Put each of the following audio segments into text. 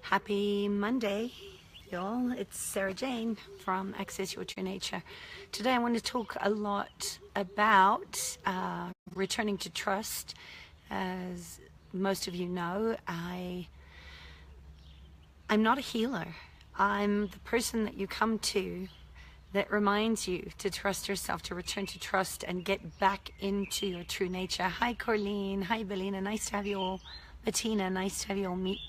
Happy Monday, y'all. It's Sarah Jane from Access Your True Nature. Today I want to talk a lot about returning to trust. As most of you know, I'm not a healer. I'm the person that you come to that reminds you to trust yourself, to return to trust and get back into your true nature. Hi, Corleen. Hi, Belina. Nice to have you all. Bettina, nice to have you all meet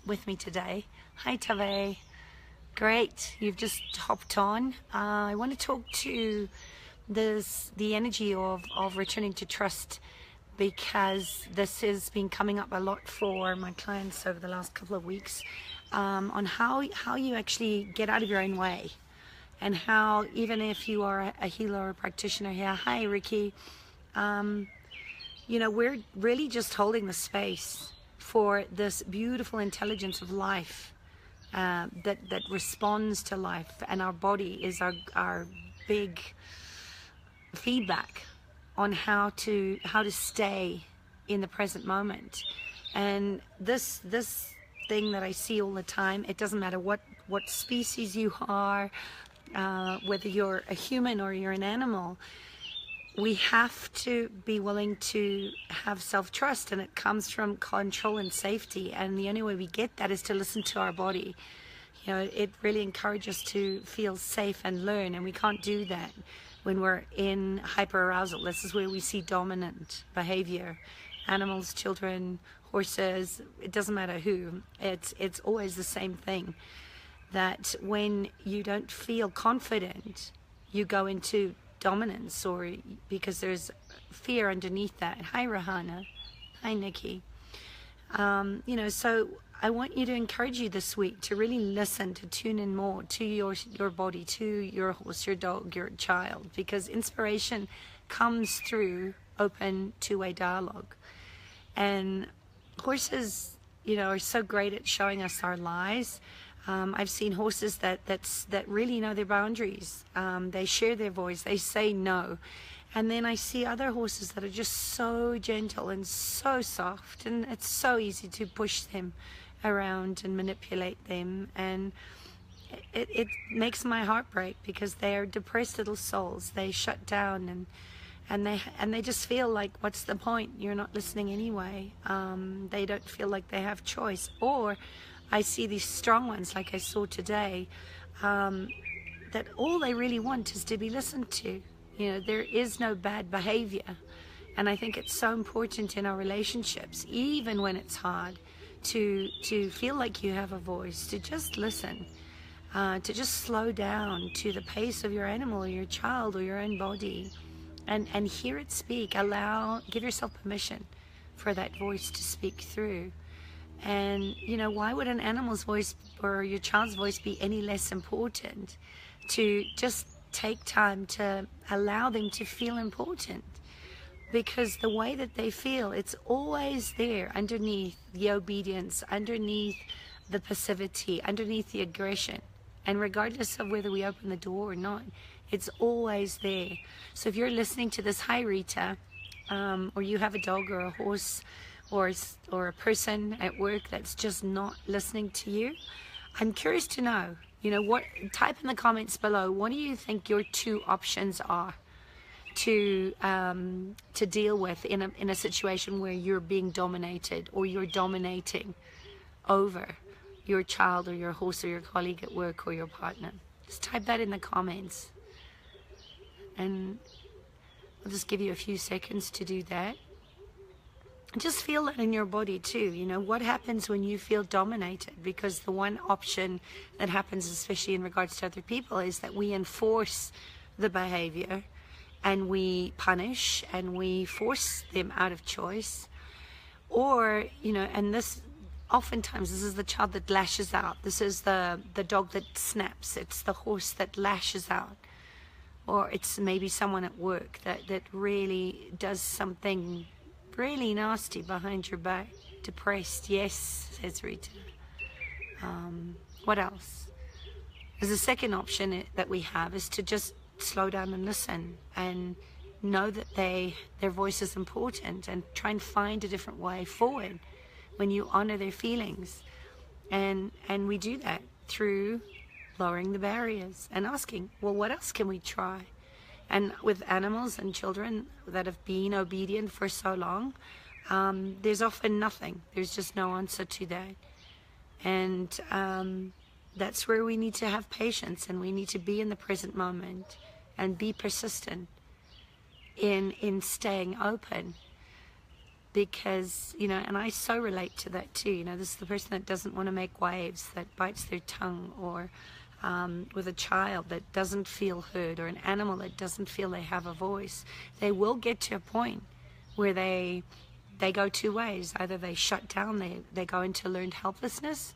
with me today. Hi, Tave. Great, you've just hopped on. I want to talk to the energy of returning to trust, because this has been coming up a lot for my clients over the last couple of weeks, on how you actually get out of your own way, and how, even if you are a healer or a practitioner here, hi Ricky, we're really just holding the space for this beautiful intelligence of life that responds to life, and our body is our big feedback on how to stay in the present moment. And this thing that I see all the time, it doesn't matter what species you are, whether you're a human or you're an animal, we have to be willing to have self-trust, and it comes from control and safety. And the only way we get that is to listen to our body. It really encourages us to feel safe and learn, and we can't do that when we're in hyperarousal. This is where we see dominant behavior. Animals, children, horses, it doesn't matter who. It's always the same thing. That when you don't feel confident, you go into dominance, or because there's fear underneath that. Hi Rahana. Hi Nikki. So I want you to encourage you this week to really listen, to tune in more to your body, to your horse, your dog, your child, because inspiration comes through open two-way dialogue. And horses, are so great at showing us our lies. I've seen horses that really know their boundaries. They share their voice. They say no. And then I see other horses that are just so gentle and so soft, and it's so easy to push them around and manipulate them. And it makes my heart break, because they are depressed little souls. They shut down, and they just feel like, what's the point? You're not listening anyway. They don't feel like they have choice. Or I see these strong ones, like I saw today, that all they really want is to be listened to. There is no bad behavior. And I think it's so important in our relationships, even when it's hard, to feel like you have a voice, to just listen, to just slow down to the pace of your animal or your child or your own body, and hear it speak. Give yourself permission for that voice to speak through. And why would an animal's voice or your child's voice be any less important? To just take time to allow them to feel important, because the way that they feel, it's always there underneath the obedience, underneath the passivity, underneath the aggression. And regardless of whether we open the door or not, it's always there. So if you're listening to this, hi Rita, or you have a dog or a horse, or a person at work that's just not listening to you, I'm curious to know, type in the comments below, what do you think your two options are to deal with in a situation where you're being dominated, or you're dominating over your child or your horse or your colleague at work or your partner? Just type that in the comments, and I'll just give you a few seconds to do that. Just feel that in your body too. What happens when you feel dominated? Because the one option that happens, especially in regards to other people, is that we enforce the behavior, and we punish, and we force them out of choice. Or, and this, oftentimes, this is the child that lashes out. This is the dog that snaps. It's the horse that lashes out. Or it's maybe someone at work that really does something really nasty behind your back. Depressed, yes, says Rita. What else? There's a second option that we have, is to just slow down and listen, and know that their voice is important, and try and find a different way forward when you honor their feelings. And we do that through lowering the barriers and asking, well, what else can we try? And with animals and children that have been obedient for so long, there's often nothing. There's just no answer to that. And that's where we need to have patience, and we need to be in the present moment and be persistent in staying open. Because, and I so relate to that too. This is the person that doesn't want to make waves, that bites their tongue, or with a child that doesn't feel heard, or an animal that doesn't feel they have a voice. They will get to a point where they go two ways. Either they shut down, they go into learned helplessness,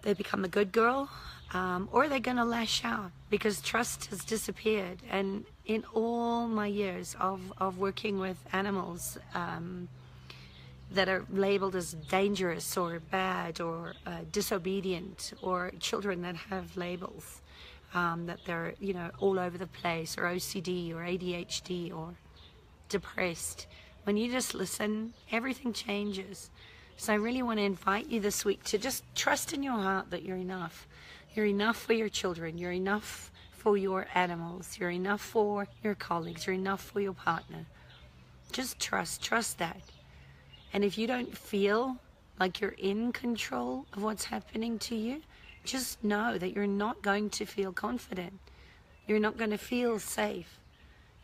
they become a good girl, or they're going to lash out because trust has disappeared. And in all my years of working with animals that are labeled as dangerous or bad or disobedient, or children that have labels that they're all over the place, or OCD or ADHD or depressed, when you just listen, everything changes. So I really want to invite you this week to just trust in your heart that you're enough. You're enough for your children. You're enough for your animals. You're enough for your colleagues. You're enough for your partner. Just trust that. And if you don't feel like you're in control of what's happening to you, just know that you're not going to feel confident. You're not going to feel safe,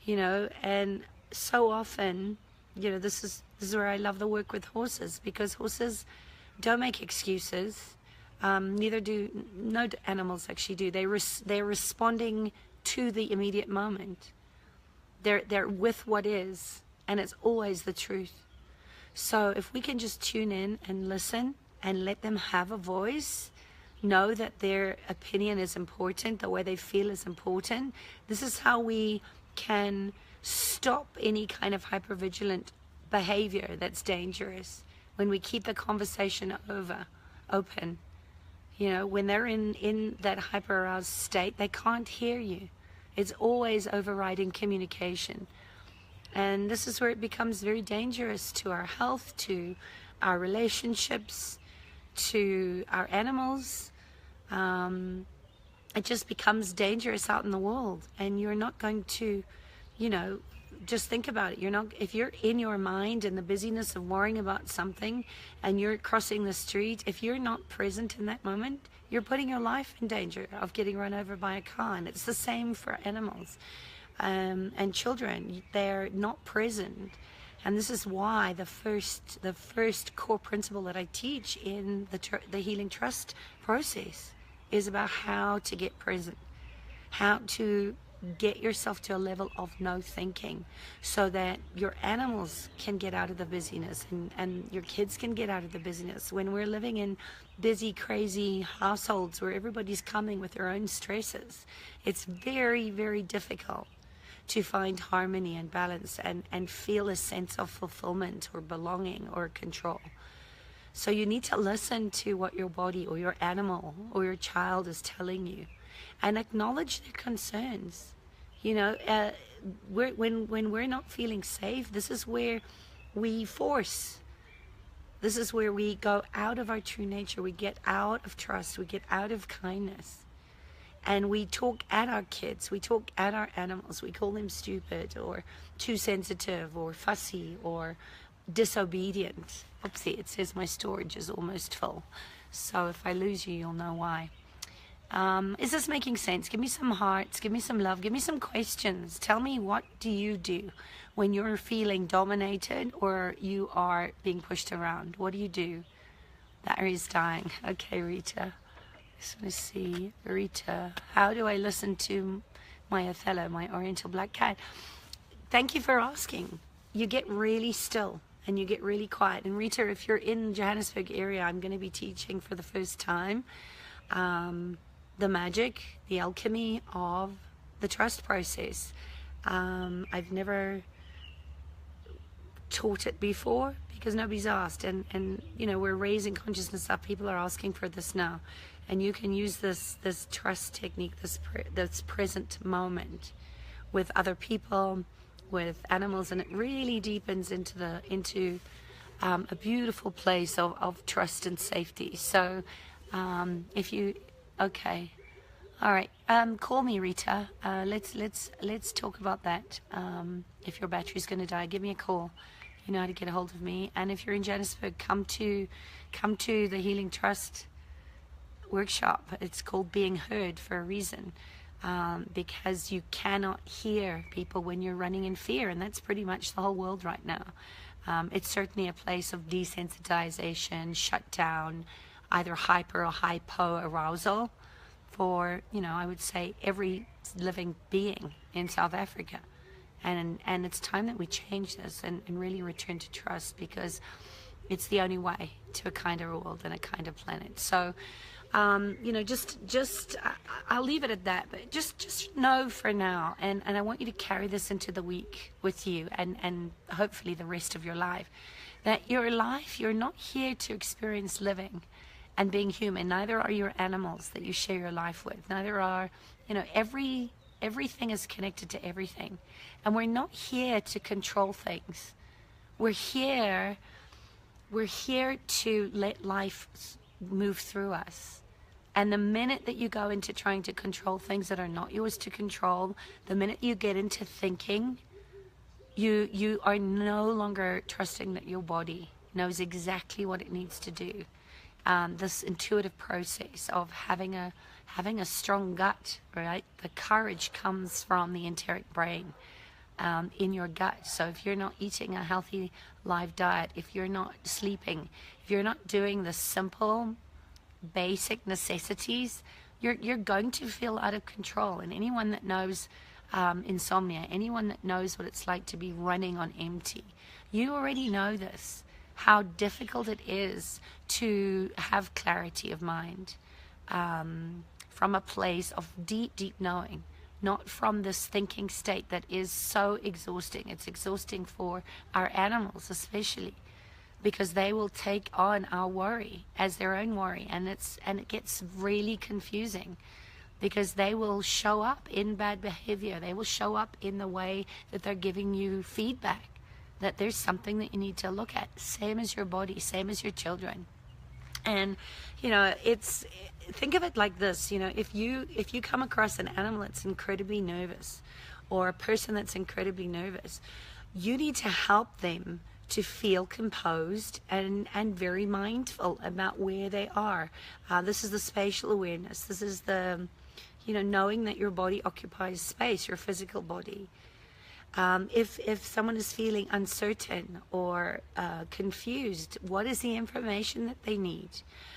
and so often, this is where I love the work with horses, because horses don't make excuses. Neither do no animals actually do. They're responding to the immediate moment. They're with what is, and it's always the truth. So if we can just tune in and listen and let them have a voice, know that their opinion is important, the way they feel is important. This is how we can stop any kind of hypervigilant behavior that's dangerous. When we keep the conversation open, when they're in that hyper-aroused state, they can't hear you. It's always overriding communication. And this is where it becomes very dangerous to our health, to our relationships, to our animals. It just becomes dangerous out in the world. And you're not going to, just think about it. If you're in your mind and the busyness of worrying about something, and you're crossing the street, if you're not present in that moment, you're putting your life in danger of getting run over by a car. And it's the same for animals. And children, they're not present. And this is why the first core principle that I teach in the Healing Trust process is about how to get present, how to get yourself to a level of no thinking, so that your animals can get out of the busyness, and your kids can get out of the busyness. When we're living in busy, crazy households where everybody's coming with their own stresses, it's very, very difficult to find harmony and balance and feel a sense of fulfillment or belonging or control. So you need to listen to what your body or your animal or your child is telling you, and acknowledge their concerns. When we're not feeling safe, this is where we force. This is where we go out of our true nature. We get out of trust. We get out of kindness. And we talk at our kids. We talk at our animals. We call them stupid or too sensitive or fussy or disobedient. Oopsie, it says my storage is almost full. So if I lose you, you'll know why. Is this making sense? Give me some hearts. Give me some love. Give me some questions. Tell me, what do you do when you're feeling dominated or you are being pushed around? What do you do? Larry's dying. Okay, Rita. I just want to see. Rita, how do I listen to my Othello, my Oriental Black Cat? Thank you for asking. You get really still and you get really quiet. And Rita, if you're in the Johannesburg area, I'm going to be teaching for the first time the magic, the alchemy of the trust process. I've never taught it before because nobody's asked, and we're raising consciousness up. People are asking for this now, and you can use this trust technique, this present moment with other people, with animals, and it really deepens into a beautiful place of trust and safety. So if you, okay, all right, call me, Rita. Let's talk about that. If your battery's going to die, give me a call. You know how to get a hold of me. And if you're in Johannesburg, come to the Healing Trust workshop. It's called Being Heard for a reason, because you cannot hear people when you're running in fear, and that's pretty much the whole world right now. It's certainly a place of desensitization, shutdown, either hyper or hypo arousal for, I would say every living being in South Africa. And it's time that we change this and really return to trust, because it's the only way to a kinder world and a kinder planet. So, I'll leave it at that, but just know for now, and I want you to carry this into the week with you, and hopefully the rest of your life, that your life, you're not here to experience living and being human. Neither are your animals that you share your life with. Neither are, everything is connected to everything. And we're not here to control things. We're here to let life move through us. And the minute that you go into trying to control things that are not yours to control, the minute you get into thinking, you are no longer trusting that your body knows exactly what it needs to do. This intuitive process of having a strong gut, right? The courage comes from the enteric brain in your gut. So if you're not eating a healthy live diet, if you're not sleeping, if you're not doing the simple basic necessities, you're going to feel out of control. And anyone that knows insomnia, anyone that knows what it's like to be running on empty, you already know this, how difficult it is to have clarity of mind from a place of deep knowing, not from this thinking state that is so exhausting. It's exhausting for our animals especially, because they will take on our worry as their own worry, and it gets really confusing, because they will show up in bad behavior. They will show up in the way that they're giving you feedback that there's something that you need to look at. Same as your body, same as your children. And think of it like this, if you come across an animal that's incredibly nervous, or a person that's incredibly nervous, you need to help them to feel composed and very mindful about where they are. This is the spatial awareness. This is the, knowing that your body occupies space, your physical body. If someone is feeling uncertain or confused, what is the information that they need?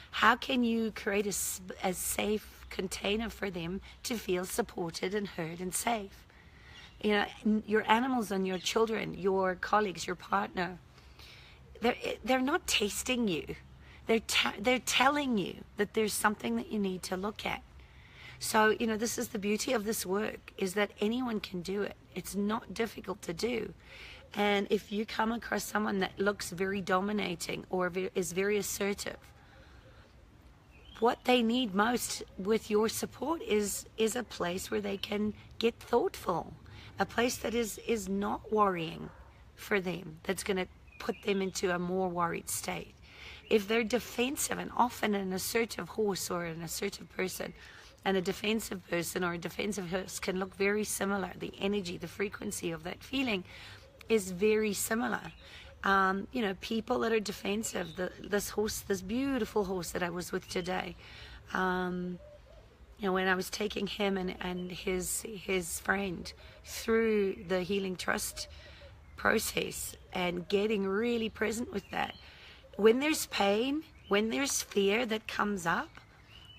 How can you create a safe container for them to feel supported and heard and safe? Your animals and your children, your colleagues, your partner, they're not tasting you. They're telling you that there's something that you need to look at. So, this is the beauty of this work, is that anyone can do it. It's not difficult to do. And if you come across someone that looks very dominating or is very assertive, what they need most with your support is a place where they can get thoughtful, a place that is not worrying for them, that's going to put them into a more worried state. If they're defensive, and often an assertive horse or an assertive person and a defensive person or a defensive horse can look very similar. The energy, the frequency of that feeling is very similar. People that are defensive, this beautiful horse that I was with today, when I was taking him and his friend through the Healing Trust process and getting really present with that, when there's pain, when there's fear that comes up,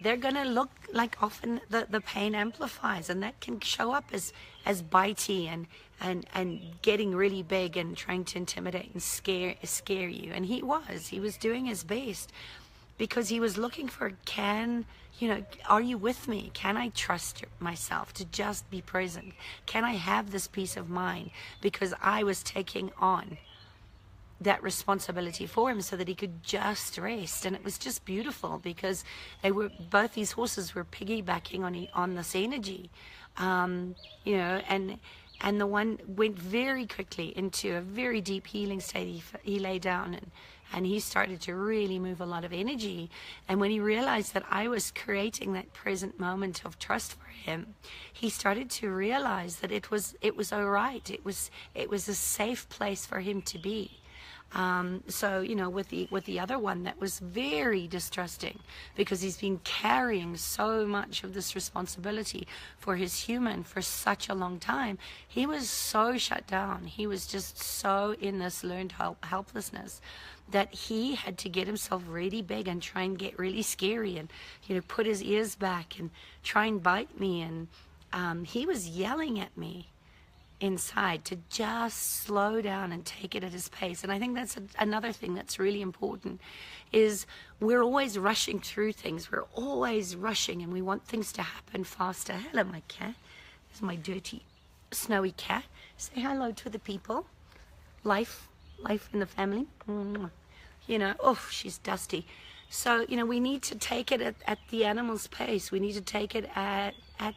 they're going to look like, often the pain amplifies, and that can show up as bitey and getting really big and trying to intimidate and scare you. And he was doing his best, because he was looking for, are you with me? Can I trust myself to just be present? Can I have this peace of mind? Because I was taking on that responsibility for him so that he could just rest. And it was just beautiful, because both these horses were piggybacking on this energy, and And the one went very quickly into a very deep healing state. He lay down and he started to really move a lot of energy. And when he realized that I was creating that present moment of trust for him, he started to realize that it was all right. It was a safe place for him to be. So, you know, with the other one that was very distrusting, because he's been carrying so much of this responsibility for his human for such a long time, he was so shut down. He was just so in this learned helplessness that he had to get himself really big and try and get really scary and, you know, put his ears back and try and bite me. And he was yelling at me inside to just slow down and take it at his pace. And I think that's another thing that's really important, is we're always rushing through things. We're always rushing and we want things to happen faster. Hello, my cat. This is my dirty, snowy cat. Say hello to the people. Life in the family. You know, oh, she's dusty. So, you know, we need to take it at the animal's pace. We need to take it at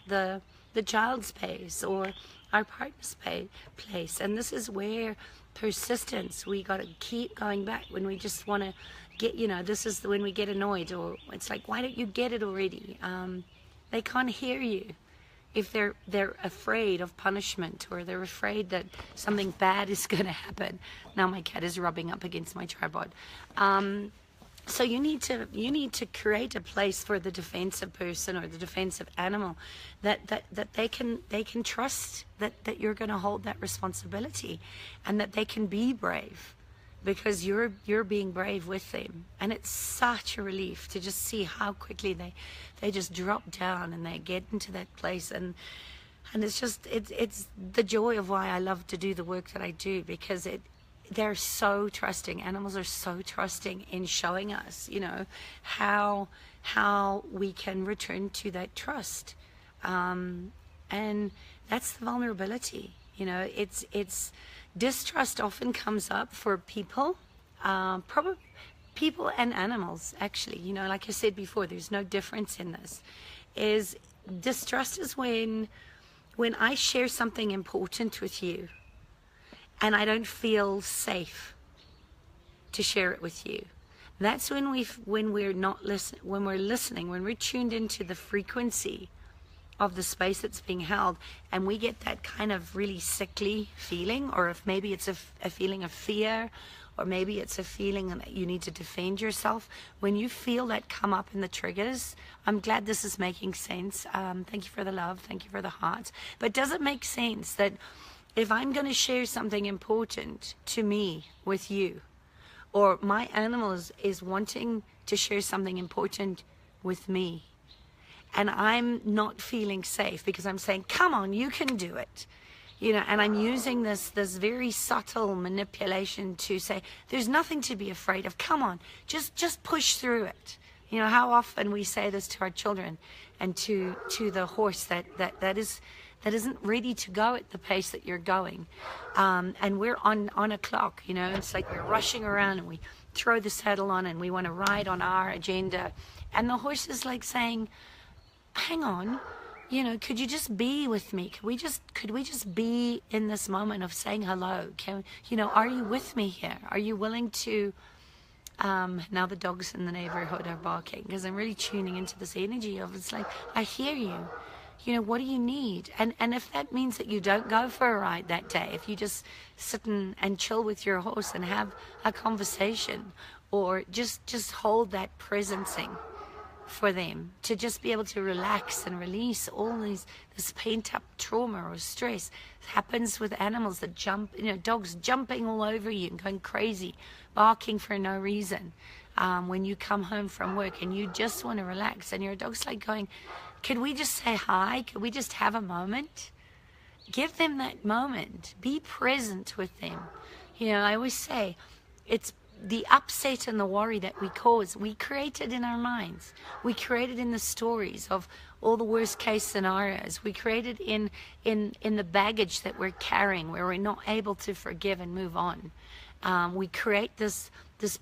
the child's pace or our partner's place. And this is where persistence, we got to keep going back when we just want to get, you know, this is when we get annoyed, or it's like, why don't you get it already? They can't hear you if they're afraid of punishment, or they're afraid that something bad is going to happen. Now my cat is rubbing up against my tripod. So you need to create a place for the defensive person or the defensive animal that they can trust that you're going to hold that responsibility, and that they can be brave because you're being brave with them. And it's such a relief to just see how quickly they just drop down and they get into that place. And it's just it's the joy of why I love to do the work that I do, because they're so trusting. Animals are so trusting in showing us, you know, how we can return to that trust. And that's the vulnerability. You know, it's distrust often comes up for people, probably people and animals, actually. You know, like I said before, there's no difference in this. Distrust is when I share something important with you, and I don't feel safe to share it with you. That's when we're not listening, when we're listening, when we're tuned into the frequency of the space that's being held, and we get that kind of really sickly feeling, or if maybe it's a feeling of fear, or maybe it's a feeling that you need to defend yourself. When you feel that come up in the triggers, I'm glad this is making sense. Thank you for the love, thank you for the heart. But does it make sense that if I'm going to share something important to me with you, or my animal is wanting to share something important with me, and I'm not feeling safe because I'm saying, come on, you can do it, you know, and I'm using this very subtle manipulation to say, there's nothing to be afraid of, come on, just push through it. You know, how often we say this to our children and to the horse that isn't ready to go at the pace that you're going. And we're on a clock, you know, it's like we're rushing around and we throw the saddle on and we want to ride on our agenda. And the horse is like saying, hang on, you know, could you just be with me? Could we just be in this moment of saying hello? You know, are you with me here? Are you willing to, now the dogs in the neighborhood are barking because I'm really tuning into this energy of, it's like, I hear you. You know, what do you need? And if that means that you don't go for a ride that day, if you just sit and chill with your horse and have a conversation, or just hold that presencing for them, to just be able to relax and release all this pent up trauma or stress. It happens with animals that jump, you know, dogs jumping all over you and going crazy, barking for no reason. When you come home from work and you just want to relax, and your dog's like going, could we just say hi? Could we just have a moment? Give them that moment. Be present with them. You know, I always say, it's the upset and the worry that we cause. We create it in our minds. We create it in the stories of all the worst case scenarios. We create it in the baggage that we're carrying, where we're not able to forgive and move on. We create this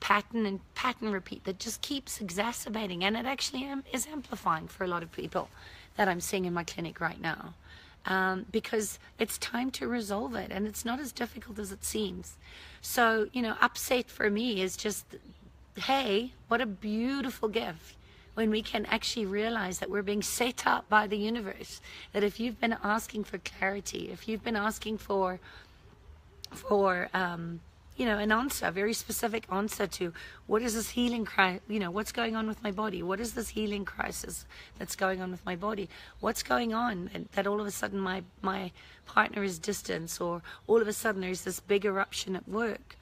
pattern and pattern repeat that just keeps exacerbating, and it actually is amplifying for a lot of people that I'm seeing in my clinic right now. because it's time to resolve it, and it's not as difficult as it seems. So, you know, upset for me is just, hey, what a beautiful gift when we can actually realize that we're being set up by the universe. That if you've been asking for clarity, if you've been asking for you know, an answer, a very specific answer to what is this healing crisis, you know, what's going on with my body? What is this healing crisis that's going on with my body? What's going on? And that all of a sudden my partner is distant, or all of a sudden there's this big eruption at work.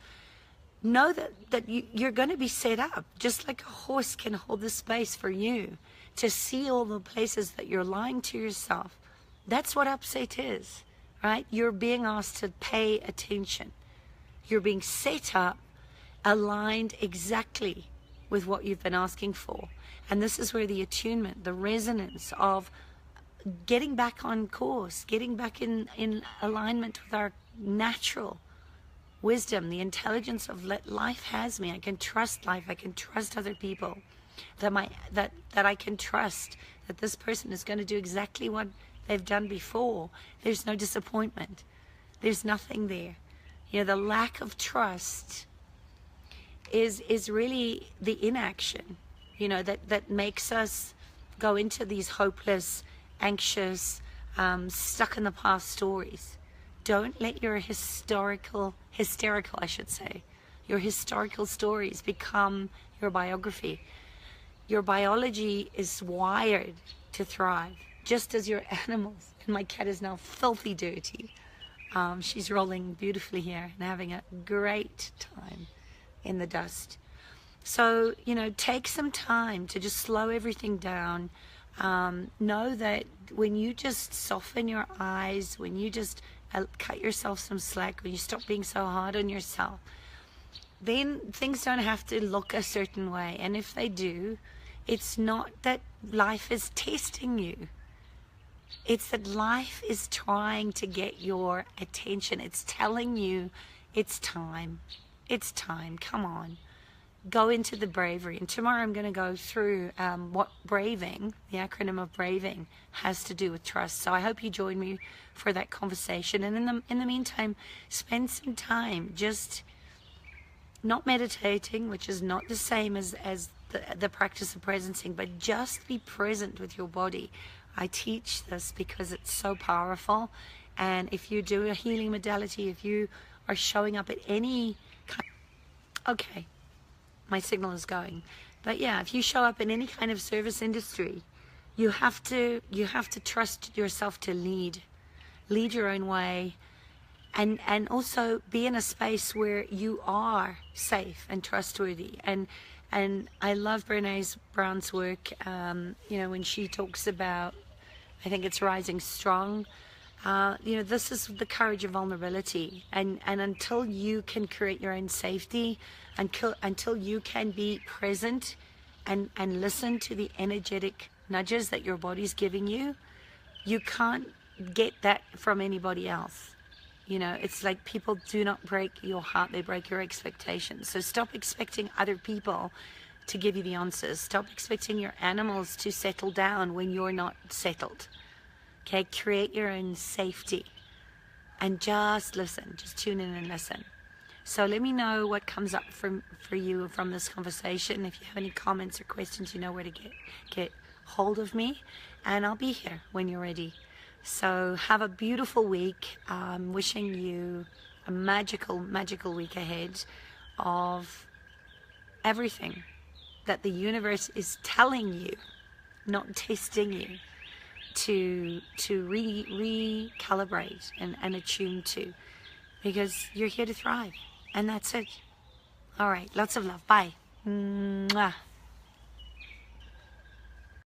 Know that you're going to be set up, just like a horse can hold the space for you to see all the places that you're lying to yourself. That's what upset is, right? You're being asked to pay attention. You're being set up, aligned exactly with what you've been asking for. And this is where the attunement, the resonance of getting back on course, getting back in alignment with our natural wisdom, the intelligence of life has me. I can trust life. I can trust other people. That I can trust that this person is going to do exactly what they've done before. There's no disappointment. There's nothing there. You know, the lack of trust is really the inaction, you know, that makes us go into these hopeless, anxious, stuck in the past stories. Don't let your hysterical, I should say, your historical stories become your biography. Your biology is wired to thrive, just as your animals. And my cat is now filthy dirty. She's rolling beautifully here and having a great time in the dust. So, you know, take some time to just slow everything down. Know that when you just soften your eyes, when you just cut yourself some slack, when you stop being so hard on yourself, then things don't have to look a certain way. And if they do, it's not that life is testing you. It's that life is trying to get your attention. It's telling you it's time. It's time. Come on. Go into the bravery. And tomorrow I'm going to go through what braving, the acronym of braving, has to do with trust. So I hope you join me for that conversation. And in the meantime, spend some time just not meditating, which is not the same as the practice of presencing, but just be present with your body. I teach this because it's so powerful. And if you do a healing modality, if you are showing up at any kind, okay, my signal is going. But yeah, if you show up in any kind of service industry, you have to trust yourself to lead your own way, and also be in a space where you are safe and trustworthy. And I love Brené Brown's work, you know, when she talks about, I think it's Rising Strong. You know, this is the courage of vulnerability. And until you can create your own safety, until you can be present and listen to the energetic nudges that your body's giving you, you can't get that from anybody else. You know, it's like people do not break your heart, they break your expectations. So stop expecting other people to give you the answers. Stop expecting your animals to settle down when you're not settled. Okay, create your own safety and just listen, just tune in and listen. So let me know what comes up for you from this conversation. If you have any comments or questions, you know where to get hold of me, and I'll be here when you're ready. So have a beautiful week. Wishing you a magical, magical week ahead of everything that the universe is telling you, not testing you, to recalibrate and attune to, because you're here to thrive, and that's it. All right, lots of love. Bye. Mwah.